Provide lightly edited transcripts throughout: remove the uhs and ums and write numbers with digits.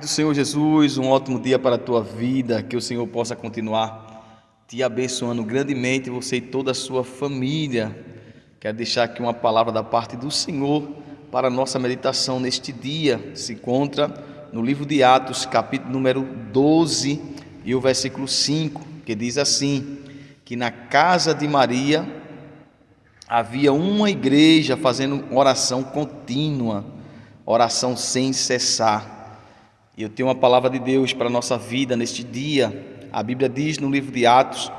Do Senhor Jesus, um ótimo dia para a tua vida, que o Senhor possa continuar te abençoando grandemente, você e toda a sua família. Quero deixar aqui uma palavra da parte do Senhor para a nossa meditação neste dia. Se encontra no livro de Atos, capítulo número 12 e o versículo 5, que diz assim: que na casa de Maria havia uma igreja fazendo oração contínua, oração sem cessar. E eu tenho uma palavra de Deus para a nossa vida neste dia. A Bíblia diz no livro de Atos,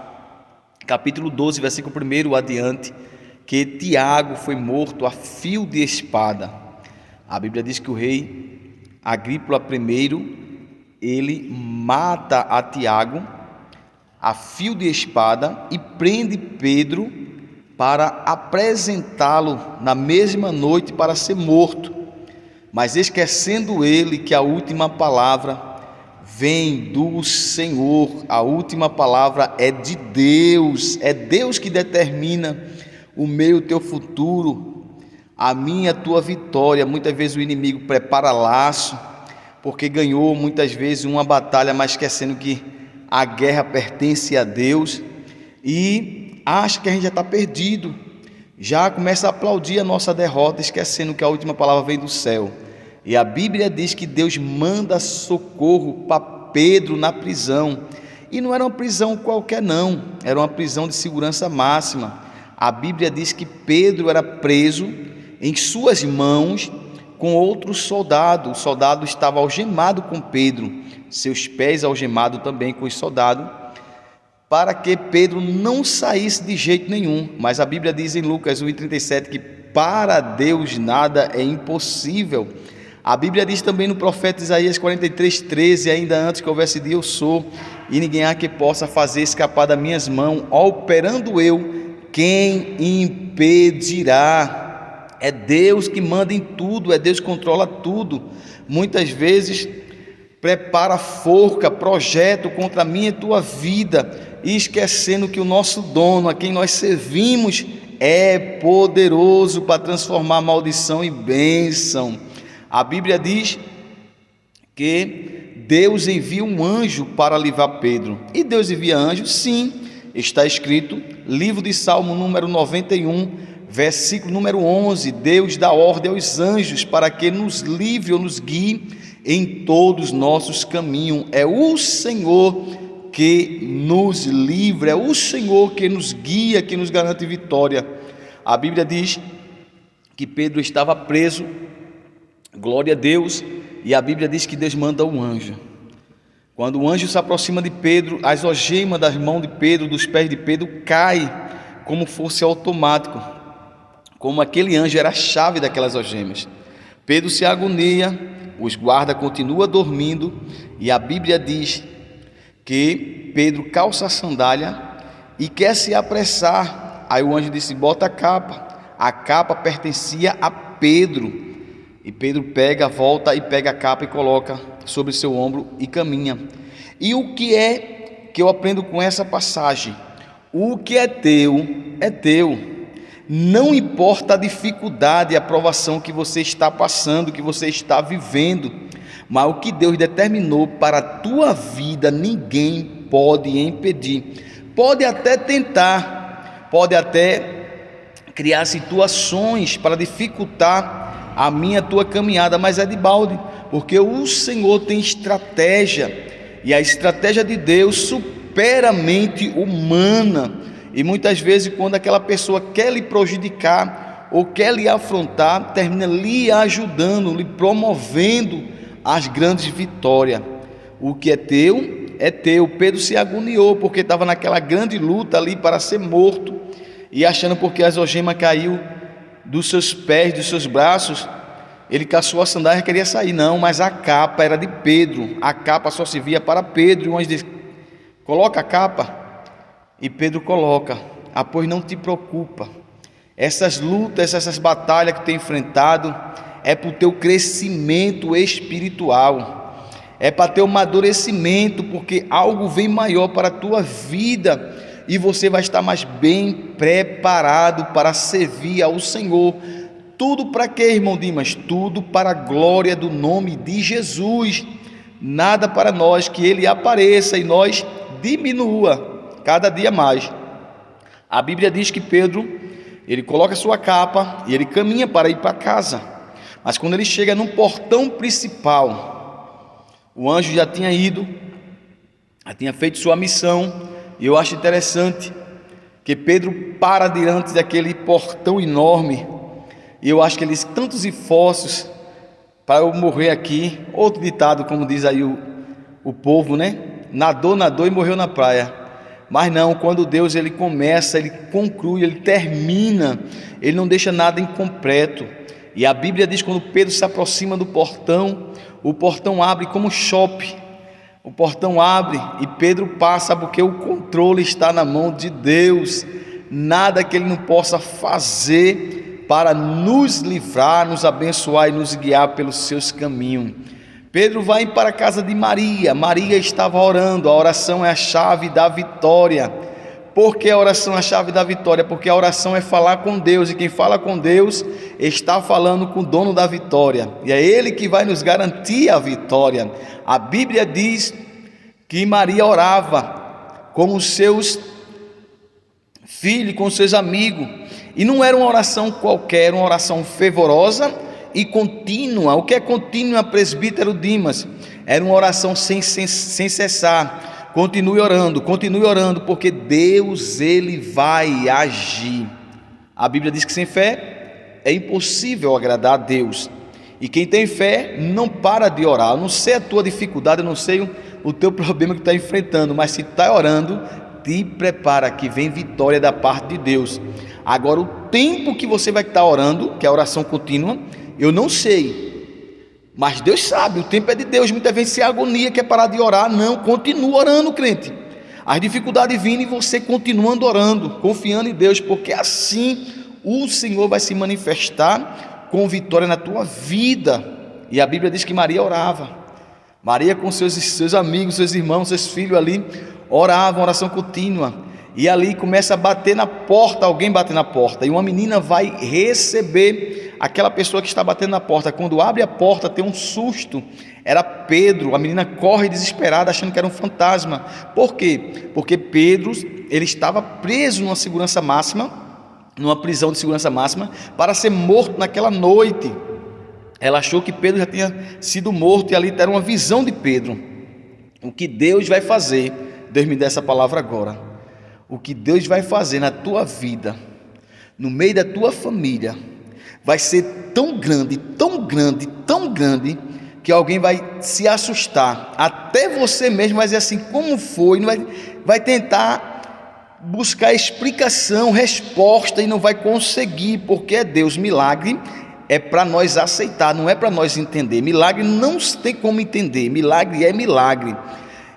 capítulo 12, versículo 1 adiante, que Tiago foi morto a fio de espada. A Bíblia diz que o rei Agripa I, ele mata a Tiago a fio de espada e prende Pedro para apresentá-lo na mesma noite para ser morto. Mas esquecendo ele que a última palavra vem do Senhor, a última palavra é de Deus, é Deus que determina o meu e o teu futuro, a minha e a tua vitória. Muitas vezes o inimigo prepara laço, porque ganhou muitas vezes uma batalha, mas esquecendo que a guerra pertence a Deus, e acha que a gente já está perdido, já começa a aplaudir a nossa derrota, esquecendo que a última palavra vem do céu. E a Bíblia diz que Deus manda socorro para Pedro na prisão, e não era uma prisão qualquer não, era uma prisão de segurança máxima. A Bíblia diz que Pedro era preso em suas mãos com outro soldado. O soldado estava algemado com Pedro, seus pés algemados também com os soldados, para que Pedro não saísse de jeito nenhum. Mas a Bíblia diz em Lucas 1,37 que para Deus nada é impossível. A Bíblia diz também no profeta Isaías 43:13, ainda antes que houvesse dia eu sou, e ninguém há que possa fazer escapar das minhas mãos, operando eu, quem impedirá? É Deus que manda em tudo, é Deus que controla tudo. Muitas vezes prepara forca, projeto contra a minha e tua vida, e esquecendo que o nosso dono, a quem nós servimos, é poderoso para transformar maldição em bênção. A Bíblia diz que Deus envia um anjo para livrar Pedro. E Deus envia anjo? Sim, está escrito, livro de Salmo número 91, versículo número 11, Deus dá ordem aos anjos para que nos livre ou nos guie em todos os nossos caminhos. É o Senhor que nos livra, é o Senhor que nos guia, que nos garante vitória. A Bíblia diz que Pedro estava preso, glória a Deus, e a Bíblia diz que Deus manda um anjo. Quando o anjo se aproxima de Pedro, as algemas das mãos de Pedro, dos pés de Pedro, caem como fosse automático, como aquele anjo era a chave daquelas algemas. Pedro se agonia, os guardas continuam dormindo, e a Bíblia diz que Pedro calça a sandália e quer se apressar. Aí o anjo disse: bota a capa pertencia a Pedro. E Pedro volta e pega a capa e coloca sobre seu ombro e caminha. E o que é que eu aprendo com essa passagem? O que é teu, é teu. Não importa a dificuldade e a provação que você está passando, que você está vivendo, mas o que Deus determinou para a tua vida, ninguém pode impedir. Pode até tentar, pode até criar situações para dificultar a minha e a tua caminhada, mas é de balde, porque o Senhor tem estratégia, e a estratégia de Deus supera a mente humana. E muitas vezes, quando aquela pessoa quer lhe prejudicar ou quer lhe afrontar, termina lhe ajudando, lhe promovendo as grandes vitórias. O que é teu, é teu. Pedro se agoniou, porque estava naquela grande luta ali para ser morto, e achando porque as algemas caiu dos seus pés, dos seus braços, ele caçou a sandália e queria sair. Não, mas a capa era de Pedro, a capa só servia para Pedro. E o anjo disse: coloca a capa. E Pedro coloca. Pois não te preocupa, essas lutas, essas batalhas que tem enfrentado, é para o teu crescimento espiritual, é para teu amadurecimento, porque algo vem maior para a tua vida, e você vai estar mais bem preparado para servir ao Senhor. Tudo para quê, irmão Dimas? Tudo para a glória do nome de Jesus. nada para nós que ele apareça e nós diminua cada dia mais. A Bíblia diz que Pedro, ele coloca sua capa e ele caminha para ir para casa, mas quando ele chega no portão principal, o anjo já tinha ido, já tinha feito sua missão. E eu acho interessante que Pedro para diante daquele portão enorme, e eu acho que ele diz: tantos esforços para eu morrer aqui. Outro ditado, como diz aí o povo, né? Nadou e morreu na praia. Mas não, quando Deus ele começa, ele conclui, ele termina, ele não deixa nada incompleto. E a Bíblia diz que quando Pedro se aproxima do portão, o portão abre como shopping. O portão abre e Pedro passa, porque o controle está na mão de Deus. Nada que ele não possa fazer para nos livrar, nos abençoar e nos guiar pelos seus caminhos. Pedro vai para a casa de Maria. Maria estava orando. A oração é a chave da vitória. Por que a oração é a chave da vitória? Porque a oração é falar com Deus, e quem fala com Deus está falando com o dono da vitória, e é Ele que vai nos garantir a vitória. A Bíblia diz que Maria orava com os seus filhos, com os seus amigos, e não era uma oração qualquer, uma oração fervorosa e contínua. O que é contínua, presbítero Dimas? Era uma oração sem cessar. Continue orando, porque Deus ele vai agir. A Bíblia diz que sem fé é impossível agradar a Deus, e quem tem fé não para de orar. Eu não sei a tua dificuldade, eu não sei o teu problema que está enfrentando, mas se está orando, te prepara que vem vitória da parte de Deus. Agora, o tempo que você vai estar orando, que é a oração contínua, eu não sei, mas Deus sabe, o tempo é de Deus. Muitas vezes se a agonia quer parar de orar, não, continua orando, crente. As dificuldades vindo e você continuando orando, confiando em Deus, porque assim o Senhor vai se manifestar com vitória na tua vida. E a Bíblia diz que Maria orava. Maria com seus amigos, seus irmãos, seus filhos ali, oravam, oração contínua. E ali começa a bater na porta, alguém bate na porta, e uma menina vai receber aquela pessoa que está batendo na porta. Quando abre a porta, tem um susto, era Pedro. A menina corre desesperada, achando que era um fantasma. Por quê? Porque Pedro, ele estava preso numa segurança máxima, numa prisão de segurança máxima, para ser morto naquela noite. Ela achou que Pedro já tinha sido morto, e ali era uma visão de Pedro. O que Deus vai fazer, Deus me dá essa palavra agora. O que Deus vai fazer na tua vida, no meio da tua família, vai ser tão grande, tão grande, tão grande, que alguém vai se assustar. Até você mesmo vai dizer assim: como foi? Vai tentar buscar explicação, resposta, e não vai conseguir, porque é Deus. Milagre é para nós aceitar, não é para nós entender. Milagre não tem como entender, milagre é milagre.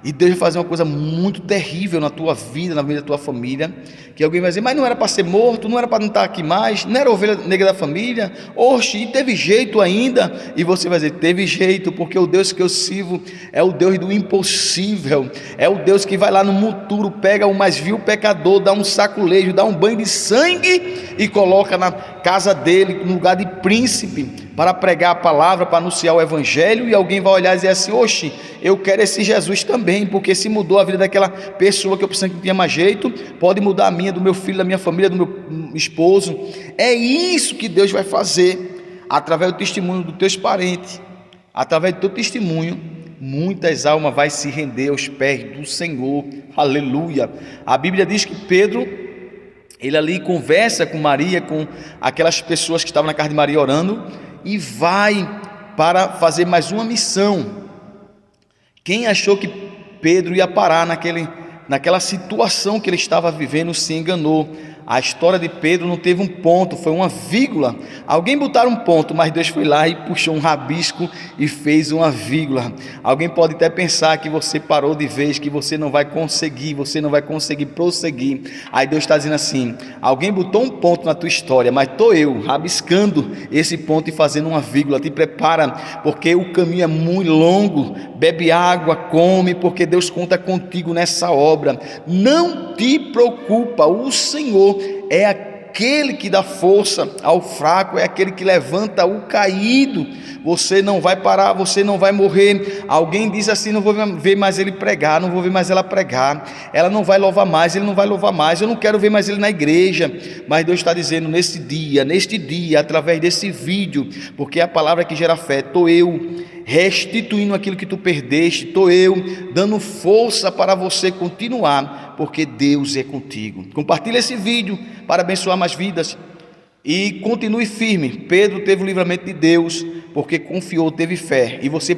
E Deus vai fazer uma coisa muito terrível na tua vida, na vida da tua família, que alguém vai dizer: mas não era para ser morto, não era para não estar aqui mais, não era ovelha negra da família, oxe, e teve jeito ainda. E você vai dizer: teve jeito, porque o Deus que eu sirvo é o Deus do impossível, é o Deus que vai lá no muturo, pega o mais vil pecador, dá um saculejo, dá um banho de sangue e coloca na casa dele, no lugar de príncipe, para pregar a palavra, para anunciar o evangelho. E alguém vai olhar e dizer assim: oxe, eu quero esse Jesus também, porque se mudou a vida daquela pessoa que eu pensava que não tinha mais jeito, pode mudar a minha, do meu filho, da minha família, do meu esposo. É isso que Deus vai fazer, através do testemunho dos teus parentes, através do teu testemunho. Muitas almas vai se render aos pés do Senhor, aleluia. A Bíblia diz que Pedro, ele ali conversa com Maria, com aquelas pessoas que estavam na casa de Maria orando, e vai para fazer mais uma missão. Quem achou que Pedro ia parar naquela situação que ele estava vivendo se enganou. A história de Pedro não teve um ponto, foi uma vírgula. Alguém botaram um ponto, mas Deus foi lá e puxou um rabisco e fez uma vírgula. Alguém pode até pensar que você parou de vez, que você não vai conseguir prosseguir. Aí Deus está dizendo assim: alguém botou um ponto na tua história, mas estou eu rabiscando esse ponto e fazendo uma vírgula. Te prepara, porque o caminho é muito longo. Bebe água, come, porque Deus conta contigo nessa obra. Não te preocupa, o Senhor é aquele que dá força ao fraco, é aquele que levanta o caído. Você não vai parar, você não vai morrer. Alguém diz assim: não vou ver mais ele pregar, não vou ver mais ela pregar, ela não vai louvar mais, ele não vai louvar mais, eu não quero ver mais ele na igreja. Mas Deus está dizendo neste dia, através desse vídeo, porque é a palavra que gera fé, estou eu restituindo aquilo que tu perdeste, estou eu dando força para você continuar, porque Deus é contigo. Compartilhe esse vídeo para abençoar mais vidas e continue firme. Pedro teve o livramento de Deus porque confiou, teve fé, e você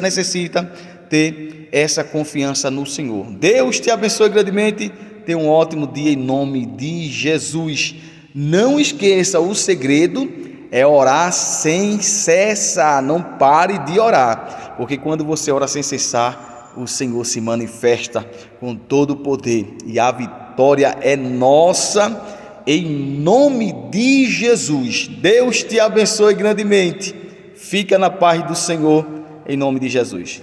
necessita ter essa confiança no Senhor. Deus te abençoe grandemente. Tenha um ótimo dia em nome de Jesus. Não esqueça, o segredo é orar sem cessar. Não pare de orar, porque quando você ora sem cessar, o Senhor se manifesta com todo o poder, e a vitória é nossa em nome de Jesus. Deus te abençoe grandemente. Fica na paz do Senhor em nome de Jesus.